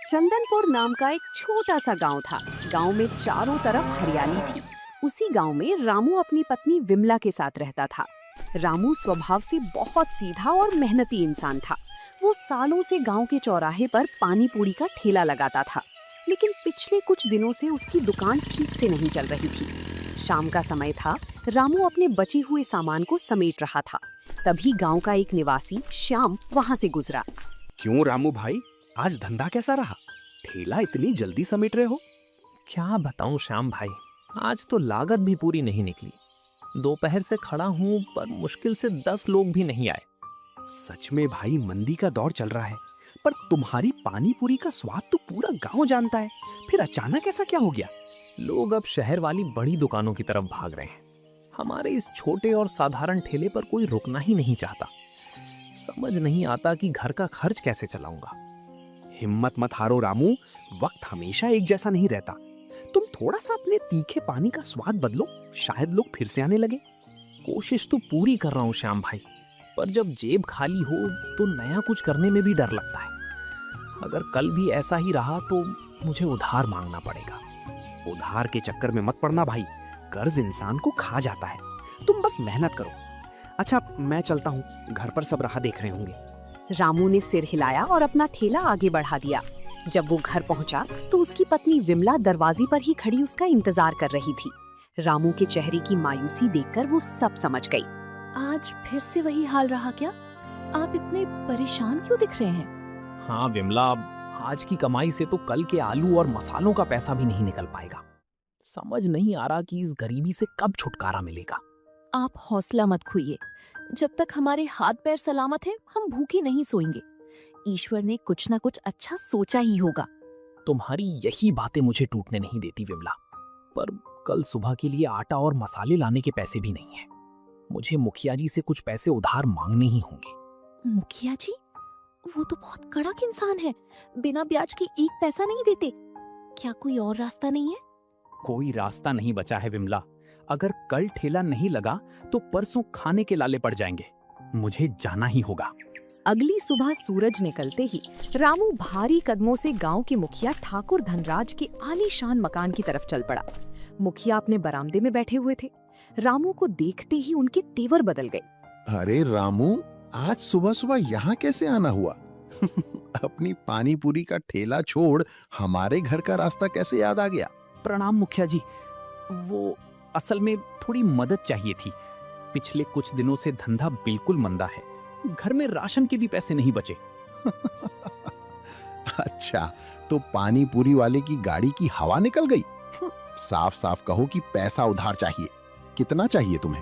चंदनपुर नाम का एक छोटा सा गांव था। गांव में चारों तरफ हरियाली थी। उसी गांव में रामू अपनी पत्नी विमला के साथ रहता था। रामू स्वभाव से बहुत सीधा और मेहनती इंसान था। वो सालों से गांव के चौराहे पर पानी पूरी का ठेला लगाता था, लेकिन पिछले कुछ दिनों से उसकी दुकान ठीक से नहीं चल रही थी। शाम का समय था। रामू अपने बचे हुए सामान को समेट रहा था। तभी गांव का एक निवासी श्याम वहां से गुजरा। क्यों रामू भाई, आज धंधा कैसा रहा? ठेला इतनी जल्दी समेट रहे हो? क्या बताऊं श्याम भाई, आज तो लागत भी पूरी नहीं निकली। दोपहर से खड़ा हूं पर मुश्किल से 10 लोग भी नहीं आए। सच में भाई, मंदी का दौर चल रहा है, पर तुम्हारी पानी पूरी का स्वाद तो पूरा गांव जानता है। फिर अचानक ऐसा क्या हो गया? लोग अब शहर वाली बड़ी दुकानों की तरफ भाग रहे हैं। हमारे इस छोटे और साधारण ठेले पर कोई रुकना ही नहीं चाहता। समझ नहीं आता कि घर का खर्च कैसे चलाऊंगा। हिम्मत मत हारो रामू, वक्त हमेशा एक जैसा नहीं रहता। तुम थोड़ा सा अपने तीखे पानी का स्वाद बदलो, शायद लोग फिर से आने लगे। कोशिश तो पूरी कर रहा हूं श्याम भाई, पर जब जेब खाली हो तो नया कुछ करने में भी डर लगता है। अगर कल भी ऐसा ही रहा तो मुझे उधार मांगना पड़ेगा। उधार के चक्कर में मत पड़ना भाई, कर्ज इंसान को खा जाता है। तुम बस मेहनत करो। अच्छा, मैं चलता हूँ, घर पर सब राह देख रहे होंगे। रामू ने सिर हिलाया और अपना ठेला आगे बढ़ा दिया। जब वो घर पहुंचा तो उसकी पत्नी विमला दरवाजे पर ही खड़ी उसका इंतजार कर रही थी। रामू के चेहरे की मायूसी देखकर वो सब समझ गई। आज फिर से वही हाल रहा क्या? आप इतने परेशान क्यों दिख रहे हैं? हाँ विमला, आज की कमाई से तो कल के आलू और मसालों का पैसा भी नहीं निकल पाएगा। समझ नहीं आ रहा कि इस गरीबी से कब छुटकारा मिलेगा। आप हौसला मत खोइए। जब तक हमारे हाथ पैर सलामत हैं, हम भूखे नहीं सोएंगे। ईश्वर ने कुछ ना कुछ अच्छा सोचा ही होगा। तुम्हारी यही बातें मुझे टूटने नहीं देती विमला, पर कल सुबह के लिए आटा और मसाले लाने के पैसे भी नहीं हैं। मुझे मुखिया जी से कुछ पैसे उधार मांगने ही होंगे। मुखिया जी? वो तो बहुत कड़क इंसान है, बिना ब्याज के एक पैसा नहीं देते। क्या कोई और रास्ता नहीं है? कोई रास्ता नहीं बचा है विमला। अगर कल ठेला नहीं लगा तो परसों खाने के लाले पड़ जाएंगे। मुझे जाना ही होगा। अगली सुबह सूरज निकलते ही रामू भारी कदमों से गांव के मुखिया ठाकुर धनराज के आलीशान मकान की तरफ चल पड़ा। मुखिया अपने बरामदे में बैठे हुए थे। रामू को देखते ही उनके तेवर बदल गए। अरे रामू, आज सुबह सुबह यहाँ कैसे आना हुआ? अपनी पानी पूरी का ठेला छोड़ हमारे घर का रास्ता कैसे याद आ गया? प्रणाम मुखिया जी। वो असल में थोड़ी मदद चाहिए थी। पिछले कुछ दिनों से धंधा बिल्कुल मंदा है। घर में राशन के भी पैसे नहीं बचे। अच्छा, तो पानी पूरी वाले की गाड़ी की हवा निकल गई? साफ साफ कहो कि पैसा उधार चाहिए। कितना चाहिए तुम्हें?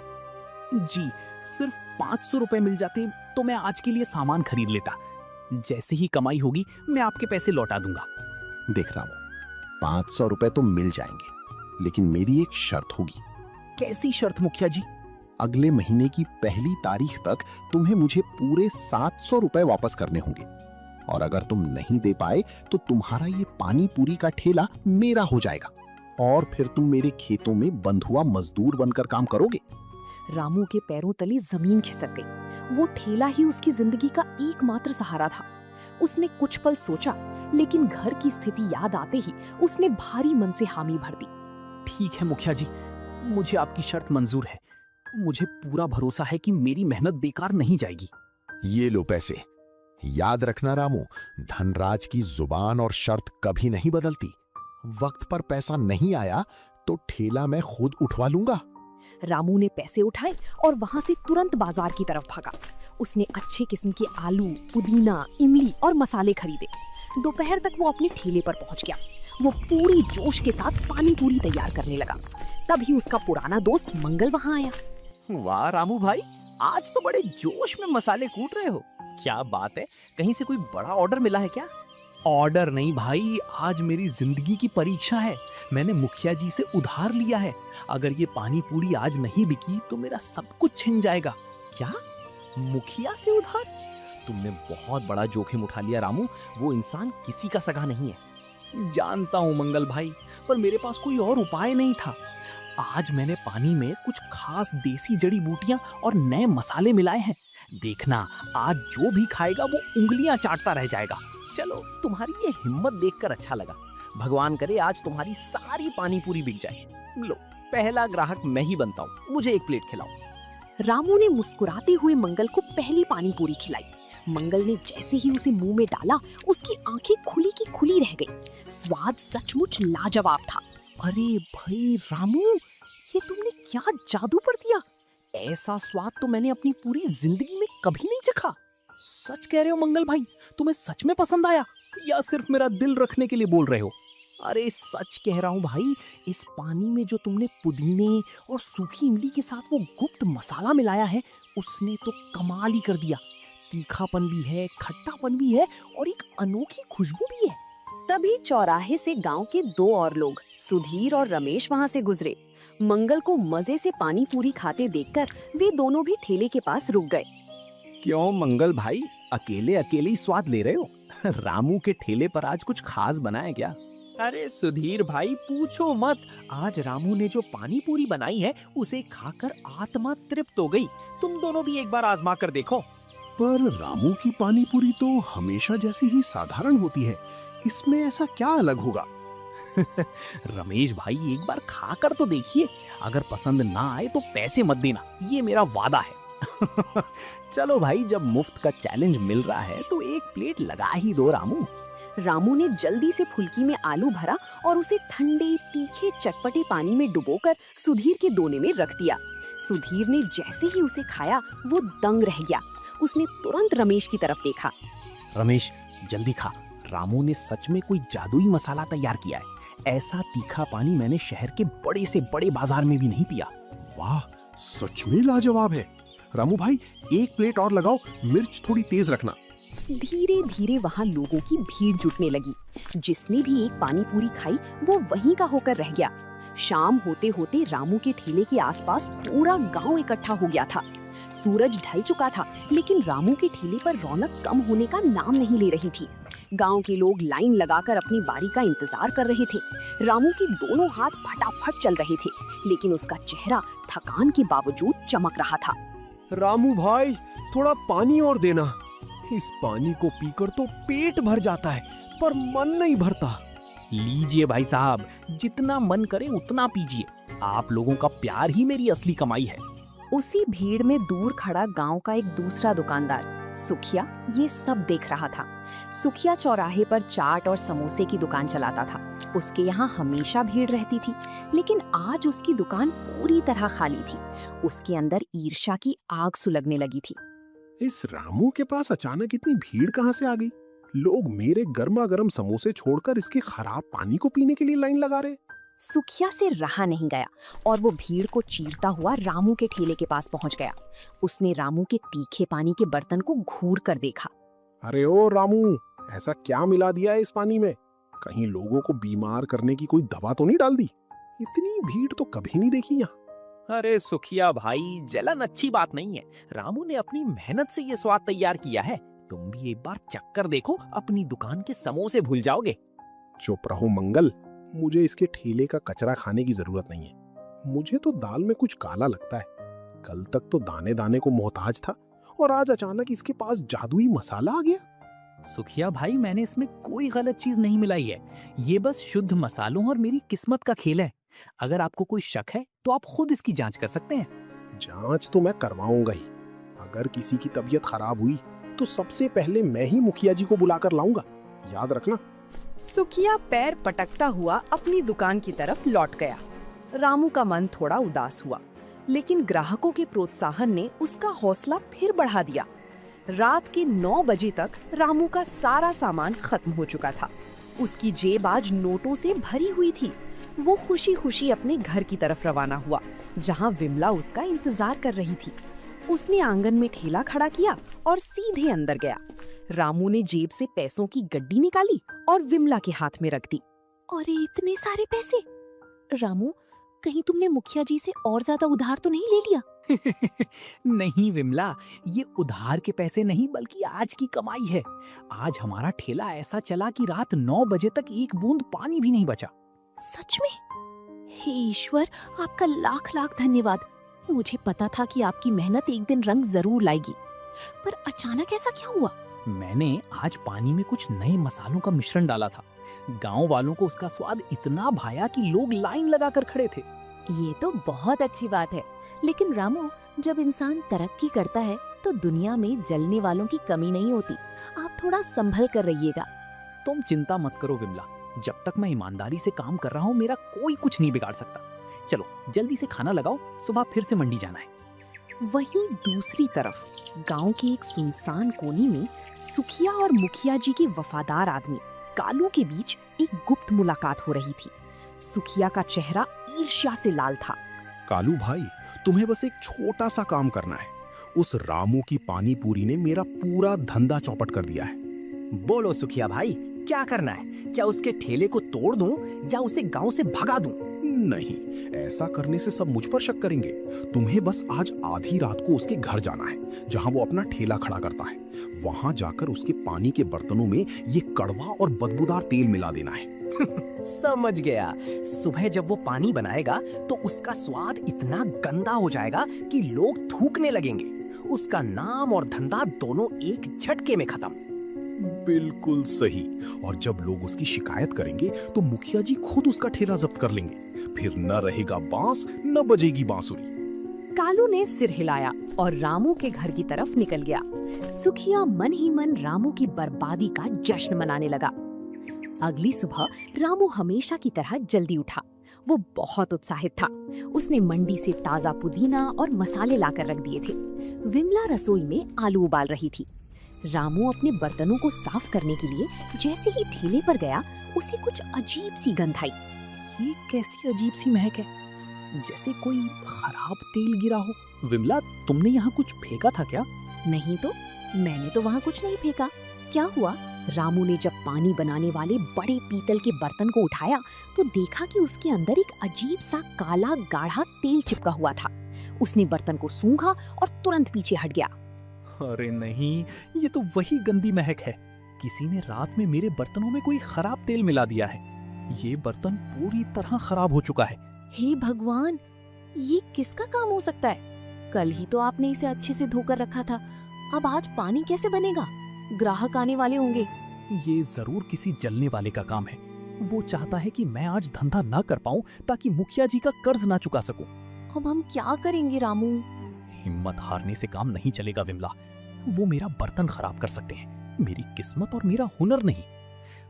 जी, सिर्फ 500 रुपए मिल जाते तो मैं आज के लिए सामान खरीद लेता। जैसे ही कमाई होगी मैं आपके पैसे लौटा दूंगा। देख रहा हूं, 500 रुपए तो मिल जाएंगे, लेकिन मेरी एक शर्त होगी। कैसी शर्त मुखिया जी? अगले महीने की पहली तारीख तक तुम्हें मुझे पूरे 700 रुपए वापस करने होंगे। और अगर तुम नहीं दे पाए तो तुम्हारा ये पानी पूरी का ठेला मेरा हो जाएगा और फिर तुम मेरे खेतों में बंधुआ मजदूर बनकर काम करोगे। रामू के पैरों तले जमीन खिसक गई। वो ठेला ही उसकी जिंदगी का एकमात्र सहारा था। उसने कुछ पल सोचा, लेकिन घर की स्थिति याद आते ही उसने भारी मन से हामी भर दी। ठीक है मुखिया जी, मुझे आपकी शर्त मंजूर है। मुझे पूरा भरोसा है कि मेरी मेहनत बेकार नहीं जाएगी। ये लो पैसे। याद रखना रामू, धनराज की जुबान और शर्त कभी नहीं बदलती। वक्त पर पैसा नहीं आया तो ठेला मैं खुद उठवा लूंगा। रामू ने पैसे उठाए और वहां से तुरंत बाजार की तरफ भागा। उसने अच्छे किस्म के आलू, पुदीना, इमली और मसाले खरीदे। दोपहर तक वो अपने ठेले पर पहुंच गया। वो पूरी जोश के साथ पानी पूरी तैयार करने लगा। तभी उसका पुराना दोस्त मंगल वहां आया। वाह रामू भाई, आज तो बड़े जोश में मसाले कूट रहे हो। क्या बात है, कहीं से कोई बड़ा ऑर्डर मिला है क्या? ऑर्डर नहीं भाई, आज मेरी जिंदगी की परीक्षा है। मैंने मुखिया जी से उधार लिया है। अगर ये पानी पूरी आज नहीं बिकी तो मेरा सब कुछ छिन जाएगा। क्या? मुखिया से उधार? तुमने बहुत बड़ा जोखिम उठा लिया रामू। वो इंसान किसी का सगा नहीं है। जानता हूं मंगल भाई, पर मेरे पास कोई और उपाय नहीं था। आज मैंने पानी में कुछ खास देसी जड़ी बूटियां और नए मसाले मिलाए हैं। देखना, आज जो भी खाएगा वो उंगलियां चाटता रह जाएगा। चलो, तुम्हारी ये हिम्मत देखकर अच्छा लगा। भगवान करे आज तुम्हारी सारी पानी पूरी बिक जाए। लो, पहला ग्राहक मैं ही बनता हूँ, मुझे एक प्लेट खिलाओ। रामू ने मुस्कुराते हुए मंगल को पहली पानी पूरी खिलाई। मंगल ने जैसे ही उसे मुंह में डाला, उसकी आंखें खुली की खुली रह गई। स्वाद सचमुच लाजवाब था। अरे भाई रामू, ये तुमने क्या जादू कर दिया? ऐसा स्वाद तो मैंने अपनी पूरी जिंदगी में कभी नहीं चखा। सच कह रहे हो मंगल भाई? तुम्हें सच में पसंद आया या सिर्फ मेरा दिल रखने के लिए बोल रहे हो? अरे सच कह रहा हूँ भाई, इस पानी में जो तुमने पुदीने और सूखी इमली के साथ वो गुप्त मसाला मिलाया है, उसने तो कमाल ही कर दिया। तीखापन भी है, खट्टापन भी है और एक अनोखी खुशबू भी है। तभी चौराहे से गांव के दो और लोग, सुधीर और रमेश, वहां से गुजरे। मंगल को मजे से पानी पूरी खाते देखकर वे दोनों भी ठेले के पास रुक गए। क्यों मंगल भाई, अकेले अकेले ही स्वाद ले रहे हो? रामू के ठेले पर आज कुछ खास बना है क्या? अरे सुधीर भाई, पूछो मत। आज रामू ने जो पानी पूरी बनाई है, उसे खाकर आत्मा तृप्त हो गई। तुम दोनों भी एक बार आजमा कर देखो। पर रामू की पानी पूरी तो हमेशा जैसी ही साधारण होती है, इसमें ऐसा क्या अलग होगा? रमेश भाई, एक बार खाकर तो देखिए। अगर पसंद ना आए तो पैसे मत देना, ये मेरा वादा है। चलो भाई, जब मुफ्त का चैलेंज मिल रहा है तो एक प्लेट लगा ही दो रामू। रामू ने जल्दी से फुल्की में आलू भरा और उसे ठंडे तीखे चटपटे पानी में डुबोकर सुधीर के दोने में रख दिया। सुधीर ने जैसे ही उसे खाया, वो दंग रह गया। उसने तुरंत रमेश की तरफ देखा। रमेश, जल्दी खा। रामू ने सच में कोई जादुई मसाला तैयार किया है। ऐसा तीखा पानी मैंने शहर के बड़े से बड़े बाजार में भी नहीं पिया। वाह, सच में लाजवाब है। रामू भाई, एक प्लेट और लगाओ, मिर्च थोड़ी तेज रखना। धीरे धीरे वहाँ लोगों की भीड़ जुटने लगी। जिसने भी एक पानी पूरी खाई, वो वहीं का होकर रह गया। शाम होते होते रामू के ठेले के आसपास पूरा गांव इकट्ठा हो गया था। सूरज ढल चुका था, लेकिन रामू के ठेले पर रौनक कम होने का नाम नहीं ले रही थी। गांव के लोग लाइन लगाकर अपनी बारी का इंतजार कर रहे थे। रामू के दोनों हाथ फटाफट चल रहे थे, लेकिन उसका चेहरा थकान के बावजूद चमक रहा था। रामू भाई, थोड़ा पानी और देना। इस पानी को पीकर तो पेट भर जाता है, पर मन नहीं भरता। लीजिए भाई साहब, जितना मन करे उतना पीजिए। आप लोगों का प्यार ही मेरी असली कमाई है। उसी भीड़ में दूर खड़ा गांव का एक दूसरा दुकानदार सुखिया ये सब देख रहा था। सुखिया चौराहे पर चाट और समोसे की दुकान चलाता था। उसके यहाँ हमेशा भीड़ रहती थी, लेकिन आज उसकी दुकान पूरी तरह खाली थी। उसके अंदर ईर्ष्या की आग सुलगने लगी थी। इस रामू के पास अचानक इतनी भीड़ कहाँ से आ गई? लोग मेरे गर्मा गर्म समोसे छोड़कर इसके खराब पानी को पीने के लिए लाइन लगा रहे। सुखिया से रहा नहीं गया और वो भीड़ को चीरता हुआ रामू के ठेले के पास पहुंच गया। उसने रामू के तीखे पानी के बर्तन को घूर कर देखा। अरे ओ रामू, ऐसा क्या मिला दिया है इस पानी में? कहीं लोगों को बीमार करने की कोई दवा तो नहीं डाल दी? इतनी भीड़ तो कभी नहीं देखी यहाँ। अरे सुखिया भाई, जलन अच्छी बात नहीं है। रामू ने अपनी मेहनत से ये स्वाद तैयार किया है। तुम भी एक बार चक्कर देखो, अपनी दुकान के समोसे भूल जाओगे। चुप रहो मंगल, मुझे इसके ठेले का कचरा खाने की जरूरत नहीं है। मुझे तो दाल में कुछ काला लगता है। कल तक तो दाने दाने को मोहताज था और आज अचानक इसके पास जादुई मसाला आ गया। सुखिया भाई, मैंने इसमें कोई गलत चीज नहीं मिलाई है। ये बस शुद्ध मसालों और मेरी किस्मत का खेल है। अगर आपको कोई शक है तो आप खुद इसकी जांच कर सकते हैं। जांच तो मैं करवाऊंगा ही। अगर किसी की तबीयत खराब हुई तो सबसे पहले मैं ही मुखिया जी को बुलाकर लाऊंगा, याद रखना। सुखिया पैर पटकता हुआ अपनी दुकान की तरफ लौट गया। रामू का मन थोड़ा उदास हुआ, लेकिन ग्राहकों के प्रोत्साहन ने उसका हौसला फिर बढ़ा दिया। रात के 9 बजे तक रामू का सारा सामान खत्म हो चुका था। उसकी जेब आज नोटों से भरी हुई थी। वो खुशी खुशी अपने घर की तरफ रवाना हुआ, जहाँ विमला उसका इंतजार कर रही थी। उसने आंगन में ठेला खड़ा किया और सीधे अंदर गया। रामू ने जेब से पैसों की गड्डी निकाली और विमला के हाथ में रख दी। अरे इतने सारे पैसे! रामू, कहीं तुमने मुखिया जी से और ज्यादा उधार तो नहीं ले लिया? नहीं विमला, ये उधार के पैसे नहीं बल्कि आज की कमाई है। आज हमारा ठेला ऐसा चला कि रात 9 बजे तक एक बूंद पानी भी नहीं बचा। सच में? हे ईश्वर, आपका लाख लाख धन्यवाद। मुझे पता था कि आपकी मेहनत एक दिन रंग जरूर लाएगी, पर अचानक ऐसा क्या हुआ? मैंने आज पानी में कुछ नए मसालों का मिश्रण डाला था। गांव वालों को उसका स्वाद इतना भाया कि लोग लाइन लगाकर खड़े थे। ये तो बहुत अच्छी बात है, लेकिन रामू, जब इंसान तरक्की करता है तो दुनिया में जलने वालों की कमी नहीं होती। आप थोड़ा संभल कर रहिएगा। तुम चिंता मत करो विमला, जब तक मैं ईमानदारी से काम कर रहा हूँ मेरा कोई कुछ नहीं बिगाड़ सकता। चलो जल्दी से खाना लगाओ, सुबह फिर से मंडी जाना है। वहीं दूसरी तरफ गांव के एक सुनसान कोने में सुखिया और मुखिया जी के वफादार आदमी कालू के बीच एक गुप्त मुलाकात हो रही थी। सुखिया का चेहरा ईर्ष्या से लाल था। कालू भाई, तुम्हें बस एक छोटा सा काम करना है। उस रामू की पानी पूरी ने मेरा पूरा धंधा चौपट कर दिया है। बोलो सुखिया भाई, क्या करना है? क्या उसके ठेले को तोड़ दूं या उसे गांव से भगा दूं? नहीं, ऐसा करने से सब मुझ पर शक करेंगे। तुम्हें बस आज आधी रात को उसके घर जाना है, जहां वो अपना ठेला खड़ा करता है। वहां जाकर उसके पानी के बर्तनों में ये कड़वा और बदबूदार तेल मिला देना है। समझ गया। सुबह जब वो पानी बनाएगा तो उसका स्वाद इतना गंदा हो जाएगा कि लोग थूकने लगेंगे। उसका नाम और धंधा दोनों एक झटके में खत्म। बिल्कुल सही। और जब लोग उसकी शिकायत करेंगे तो मुखिया जी खुद उसका ठेला जब्त कर लेंगे। फिर न रहेगा बांस, न बजेगी बांसुरी। कालू ने सिर हिलाया और रामू के घर की तरफ निकल गया। सुखिया मन ही मन रामू की बर्बादी का जश्न मनाने लगा। अगली सुबह रामू हमेशा की तरह जल्दी उठा। वो बहुत उत्साहित था। उसने मंडी से ताजा पुदीना और मसाले लाकर रख दिए थे। विमला रसोई में आलू उबाल रही थी। रामू अपने बर्तनों को साफ करने के लिए जैसे ही ठेले पर गया, उसे कुछ अजीब सी गंध आई। ये कैसी अजीब सी महक है, जैसे कोई खराब तेल गिरा हो। विमला, तुमने यहाँ कुछ फेंका था क्या? नहीं तो, मैंने तो वहाँ कुछ नहीं फेंका। क्या हुआ? रामू ने जब पानी बनाने वाले बड़े पीतल के बर्तन को उठाया तो देखा कि उसके अंदर एक अजीब सा काला गाढ़ा तेल चिपका हुआ था। उसने बर्तन को सूंघा और तुरंत पीछे हट गया। अरे नहीं, ये तो वही गंदी महक है। किसी ने रात में मेरे बर्तनों में कोई खराब तेल मिला दिया है। ये बर्तन पूरी तरह खराब हो चुका है। हे भगवान, ये किसका काम हो सकता है? कल ही तो आपने इसे अच्छे से धोकर रखा था। अब आज पानी कैसे बनेगा? ग्राहक आने वाले होंगे। ये जरूर किसी जलने वाले का काम है। वो चाहता है कि मैं आज धंधा ना कर पाऊं ताकि मुखिया जी का कर्ज ना चुका सकूं। अब हम क्या करेंगे रामू? हिम्मत हारने से काम नहीं चलेगा विमला। वो मेरा बर्तन खराब कर सकते हैं, मेरी किस्मत और मेरा हुनर नहीं।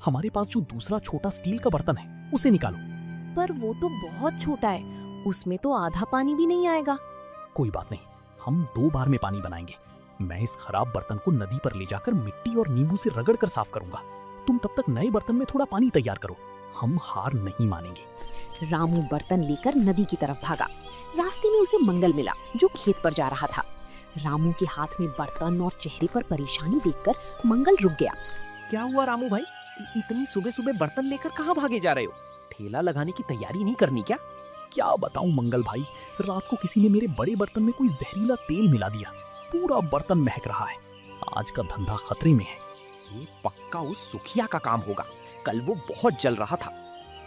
हमारे पास जो दूसरा छोटा स्टील का बर्तन है उसे निकालो। पर वो तो बहुत छोटा है, उसमें तो आधा पानी भी नहीं आएगा। कोई बात नहीं, हम 2 बार में पानी बनाएंगे। मैं इस खराब बर्तन को नदी पर ले जाकर मिट्टी और नींबू से रगड़ कर साफ करूंगा। तुम तब तक नए बर्तन में थोड़ा पानी तैयार करो। हम हार नहीं मानेंगे। रामू बर्तन लेकर नदी की तरफ भागा। रास्ते में उसे मंगल मिला जो खेत पर जा रहा था। रामू के हाथ में बर्तन और चेहरे पर परेशानी देखकर मंगल रुक गया। क्या हुआ रामू भाई? इतनी सुबह सुबह बर्तन लेकर कहाँ भागे जा रहे हो? ठेला लगाने की तैयारी नहीं करनी क्या? क्या बताऊं मंगल भाई, रात को किसी ने मेरे बड़े बर्तन में कोई जहरीला तेल मिला दिया। पूरा बर्तन महक रहा है। आज का धंधा खतरे में है। ये पक्का उस सुखिया का काम होगा। कल वो बहुत जल रहा था।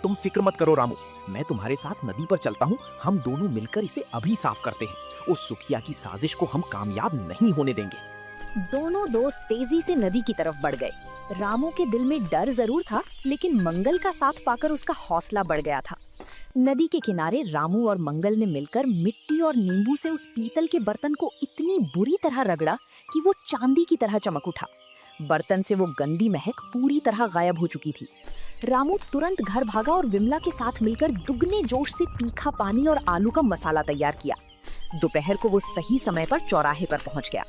तुम फिक्र मत करो रामू, मैं तुम्हारे साथ नदी पर चलता हूँ। हम दोनों मिलकर इसे अभी साफ करते हैं। उस सुखिया की साजिश को हम कामयाब नहीं होने देंगे। दोनों दोस्त तेजी से नदी की तरफ बढ़ गए। रामू के दिल में डर जरूर था, लेकिन मंगल का साथ पाकर उसका हौसला बढ़ गया था। नदी के किनारे रामू और मंगल ने मिलकर मिट्टी और नींबू से उस पीतल के बर्तन को इतनी बुरी तरह रगड़ा कि वो चांदी की तरह चमक उठा। बर्तन से वो गंदी महक पूरी तरह गायब हो चुकी थी। रामू तुरंत घर भागा और विमला के साथ मिलकर दुगने जोश से तीखा पानी और आलू का मसाला तैयार किया। दोपहर को वो सही समय पर चौराहे पर पहुंच गया।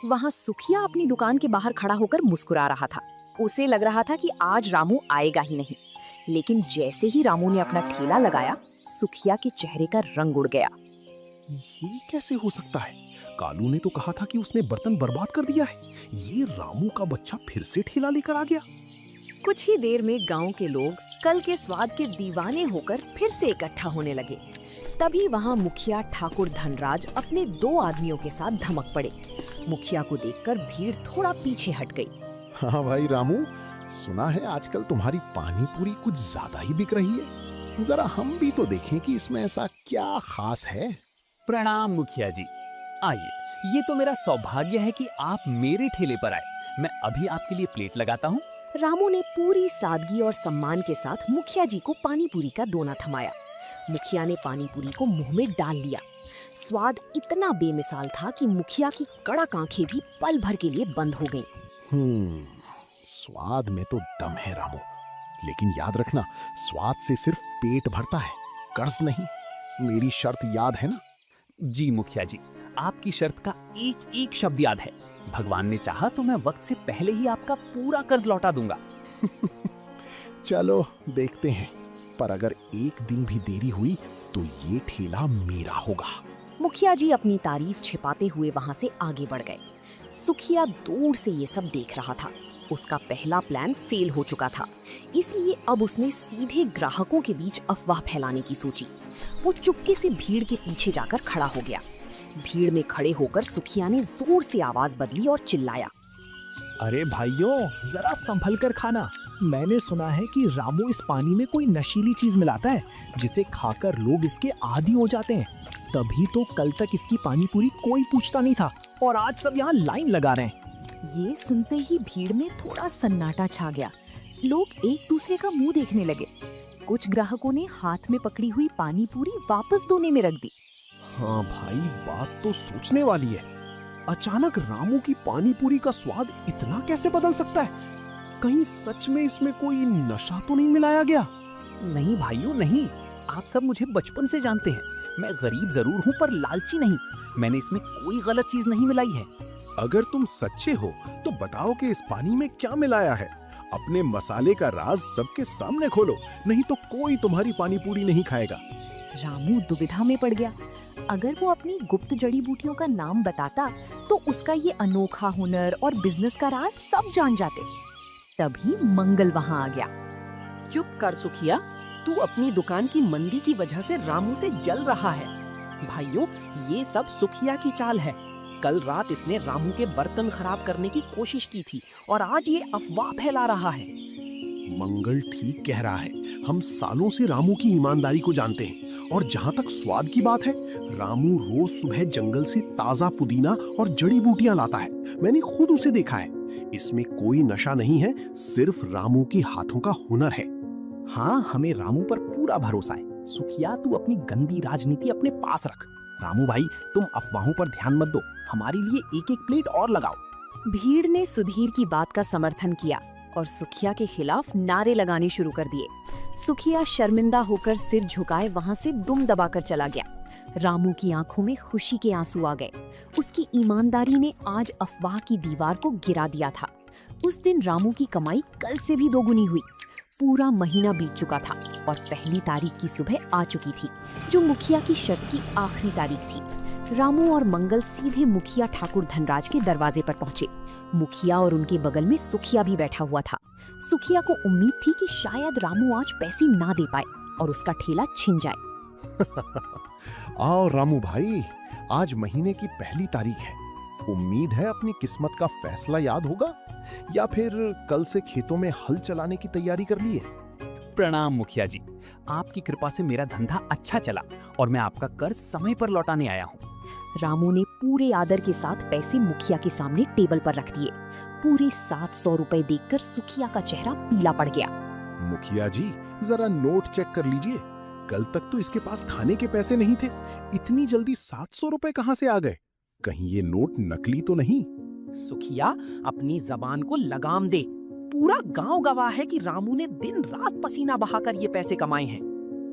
वहां सुखिया अपनी दुकान के बाहर खड़ा होकर मुस्कुरा रहा था। उसे लग रहा था कि आज रामू आएगा ही नहीं। लेकिन जैसे ही रामू ने अपना ठेला लगाया, सुखिया के चेहरे का रंग उड़ गया। ये कैसे हो सकता है? कालू ने तो कहा था कि उसने बर्तन बर्बाद कर दिया है। ये रामू का बच्चा फिर से ठेला लेकर आ गया। कुछ ही देर में गांव के लोग कल के स्वाद के दीवाने होकर फिर से इकट्ठा होने लगे। तभी वहां मुखिया ठाकुर धनराज अपने 2 आदमियों के साथ धमक पड़े। मुखिया को देखकर भीड़ थोड़ा पीछे हट गई। हाँ भाई रामू, सुना है आजकल तुम्हारी पानी पूरी कुछ ज्यादा ही बिक रही है। जरा हम भी तो देखें कि इसमें ऐसा क्या खास है। प्रणाम मुखिया जी। आइए, ये तो मेरा सौभाग्य है कि आप मेरे ठेले पर आए। मैं अभी आपके लिए प्लेट लगाता हूँ। रामू ने पूरी सादगी और सम्मान के साथ मुखिया जी को पानी पूरी का दोना थमाया। मुखिया ने पानी पूरी को मुंह में डाल लिया। स्वाद इतना बेमिसाल था कि मुखिया की कड़क आंखें भी पल भर के लिए बंद हो गईं। स्वाद में तो दम है रामू, लेकिन याद रखना, स्वाद से सिर्फ पेट भरता है, कर्ज नहीं। मेरी शर्त याद है ना? जी मुखिया जी, आपकी शर्त का एक एक शब्द याद है। भगवान ने चाहा तो मैं वक्त से पहले ही आपका पूरा कर्ज लौटा दूंगा। चलो देखते हैं, पर अगर एक दिन भी देरी हुई तो ये ठेला मेरा होगा। मुखिया जी अपनी तारीफ छिपाते हुए वहां से आगे बढ़ गए। सुखिया दूर से ये सब देख रहा था। उसका पहला प्लान फेल हो चुका था, इसलिए अब उसने सीधे ग्राहकों के बीच अफवाह फैलाने की सोची। वो चुपके से भीड़ के पीछे जाकर खड़ा हो गया। भीड़ में खड़े होकर सुखिया ने जोर से आवाज बदली और चिल्लाया, अरे भाइयों, जरा संभल कर खाना। मैंने सुना है कि रामू इस पानी में कोई नशीली चीज मिलाता है, जिसे खाकर लोग इसके आदी हो जाते हैं। तभी तो कल तक इसकी पानी पूरी कोई पूछता नहीं था, और आज सब यहाँ लाइन लगा रहे हैं। ये सुनते ही भीड़ में थोड़ा सन्नाटा छा गया। लोग एक दूसरे का मुंह देखने लगे। कुछ ग्राहकों ने हाथ में पकड़ी हुई पानी पूरी वापस दोने में रख दी। हाँ भाई, बात तो सोचने वाली है। अचानक रामू की पानी पूरी का स्वाद इतना कैसे बदल सकता है? कहीं सच में इसमें कोई नशा तो नहीं मिलाया गया? नहीं भाइयों नहीं, आप सब मुझे बचपन से जानते हैं। मैं गरीब जरूर हूँ पर लालची नहीं। मैंने इसमें कोई गलत चीज नहीं मिलाई है। अगर तुम सच्चे हो तो बताओ कि इस पानी में क्या मिलाया है। अपने मसाले का राज सबके सामने खोलो, नहीं तो कोई तुम्हारी पानी पूरी नहीं खाएगा। रामू दुविधा में पड़ गया। अगर वो अपनी गुप्त जड़ी बूटियों का नाम बताता तो उसका ये अनोखा हुनर और बिजनेस का राज सब जान जाते। तभी मंगल वहां आ गया। चुप कर सुखिया, तू अपनी दुकान की मंदी की वजह से रामू से जल रहा है। भाइयों, ये सब सुखिया की चाल है। कल रात इसने रामू के बर्तन खराब करने की कोशिश की थी और आज ये अफवाह फैला रहा है। मंगल ठीक कह रहा है। हम सालों से रामू की ईमानदारी को जानते हैं, और जहाँ तक स्वाद की बात है, रामू रोज सुबह जंगल से ताजा पुदीना और जड़ी बूटियां लाता है। मैंने खुद उसे देखा है। इसमें कोई नशा नहीं है, सिर्फ रामू के हाथों का हुनर है। हाँ, हमें रामू पर पूरा भरोसा है। सुखिया, तू अपनी गंदी राजनीति अपने पास रख। रामू भाई, तुम अफवाहों पर ध्यान मत दो। हमारे लिए एक एक प्लेट और लगाओ। भीड़ ने सुधीर की बात का समर्थन किया और सुखिया के खिलाफ नारे लगाने शुरू कर दिए। सुखिया शर्मिंदा होकर सिर झुकाए वहां से दुम दबाकर चला गया। रामू की आंखों में खुशी के आंसू आ गए। उसकी ईमानदारी ने आज अफवाह की दीवार को गिरा दिया था। उस दिन रामू की कमाई कल से भी दोगुनी हुई। पूरा महीना बीत चुका था और पहली तारीख की सुबह आ चुकी थी, जो मुखिया की शर्त की आखिरी तारीख थी। रामू और मंगल सीधे मुखिया ठाकुर धनराज के दरवाजे पर पहुंचे। मुखिया और उनके बगल में सुखिया भी बैठा हुआ था। सुखिया को उम्मीद थी कि शायद रामू आज पैसे ना दे पाए और उसका ठेला छिन जाए। आओ रामू भाई, आज महीने की पहली तारीख है। उम्मीद है अपनी किस्मत का फैसला याद होगा, या फिर कल से खेतों में हल चलाने की तैयारी कर ली है? प्रणाम मुखिया जी, आपकी कृपा से मेरा धंधा अच्छा चला और मैं आपका कर्ज समय पर लौटाने आया हूँ। रामू ने पूरे आदर के साथ पैसे मुखिया के सामने टेबल पर रख दिए। पूरे 700 रुपए देखकर सुखिया का चेहरा पीला पड़ गया। मुखिया जी, जरा नोट चेक कर लीजिए। कल तक तो इसके पास खाने के पैसे नहीं थे, इतनी जल्दी 700 रुपए कहाँ से आ गए? कहीं ये नोट नकली तो नहीं? सुखिया, अपनी जबान को लगाम दे। पूरा गांव गवाह है कि रामू ने दिन रात पसीना बहाकर ये पैसे कमाए हैं।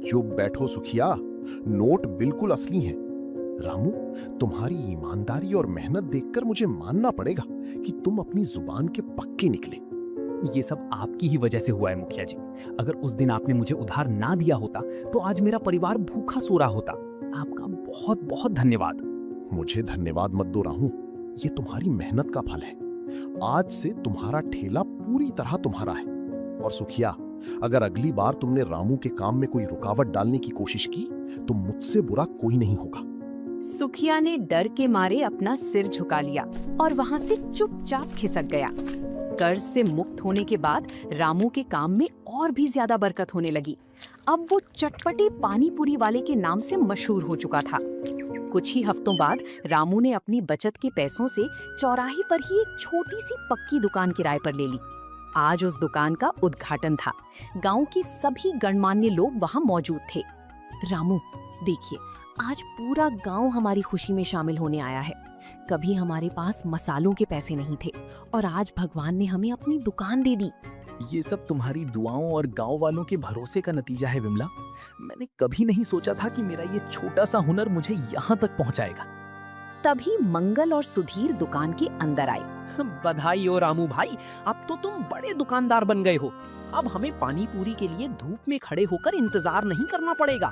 चुप बैठो सुखिया, नोट बिल्कुल असली हैं। रामू, तुम्हारी ईमानदारी और मेहनत देखकर मुझे मानना पड़ेगा कि तुम अपनी जुबान के पक्के निकले। ये सब आपकी ही वजह से हुआ है मुखिया जी। अगर उस दिन आपने मुझे उधार ना दिया होता तो आज मेरा परिवार भूखा सो रहा होता। आपका बहुत बहुत धन्यवाद। मुझे धन्यवाद मत दो रामू, ये तुम्हारी मेहनत का फल है। आज से तुम्हारा ठेला पूरी तरह तुम्हारा है। और सुखिया, अगर अगली बार तुमने रामू के काम में कोई रुकावट डालने की कोशिश की तो मुझसे बुरा कोई नहीं होगा। सुखिया ने डर के मारे अपना सिर झुका लिया और वहां से चुपचाप खिसक गया। कर्ज से मुक्त होने के बाद रामू के काम में और भी ज्यादा बरकत होने लगी। अब वो चटपटे पानी पूरी वाले के नाम से मशहूर हो चुका था। कुछ ही हफ्तों बाद रामू ने अपनी बचत के पैसों से चौराहे पर ही एक छोटी सी पक्की दुकान किराए पर ले ली। आज उस दुकान का उद्घाटन था। गांव के सभी गणमान्य लोग वहां मौजूद थे। रामू, देखिए, आज पूरा गांव हमारी खुशी में शामिल होने आया है। कभी हमारे पास मसालों के पैसे नहीं थे और आज भगवान ने हमें अपनी दुकान दे दी। ये सब तुम्हारी दुआओं और गांव वालों के भरोसे का नतीजा है विमला। मैंने कभी नहीं सोचा था कि मेरा ये छोटा सा हुनर मुझे यहाँ तक पहुँचाएगा। तभी मंगल और सुधीर दुकान के अंदर आए। बधाई हो रामू भाई, अब तो तुम बड़े दुकानदार बन गए हो। अब हमें पानी पूरी के लिए धूप में खड़े होकर इंतजार नहीं करना पड़ेगा।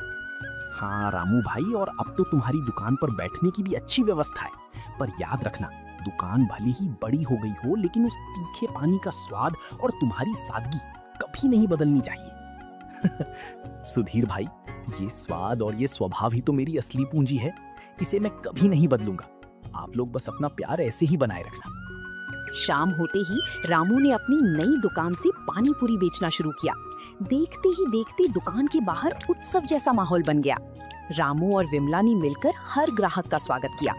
हाँ रामू भाई, और अब तो तुम्हारी दुकान पर बैठने की भी अच्छी व्यवस्था है। पर याद रखना, दुकान भले ही बड़ी हो गई हो, लेकिन उस तीखे पानी का स्वाद और तुम्हारी सादगी कभी नहीं बदलनी चाहिए। सुधीर भाई, ये स्वाद और ये स्वभाव ही तो मेरी असली पूंजी है। इसे मैं कभी नहीं बदलूंगा। आप लोग बस अपना प्यार ऐसे ही बनाए रखना। शाम होते ही रामू ने अपनी नई दुकान से पानी पूरी बेचना शुरू किया। देखते ही देखते दुकान के बाहर उत्सव जैसा माहौल बन गया। रामू और विमला ने मिलकर हर ग्राहक का स्वागत किया।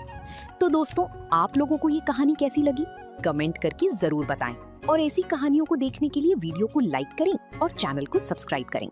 तो दोस्तों, आप लोगों को ये कहानी कैसी लगी? कमेंट करके जरूर बताएं और ऐसी कहानियों को देखने के लिए वीडियो को लाइक करें और चैनल को सब्सक्राइब करें।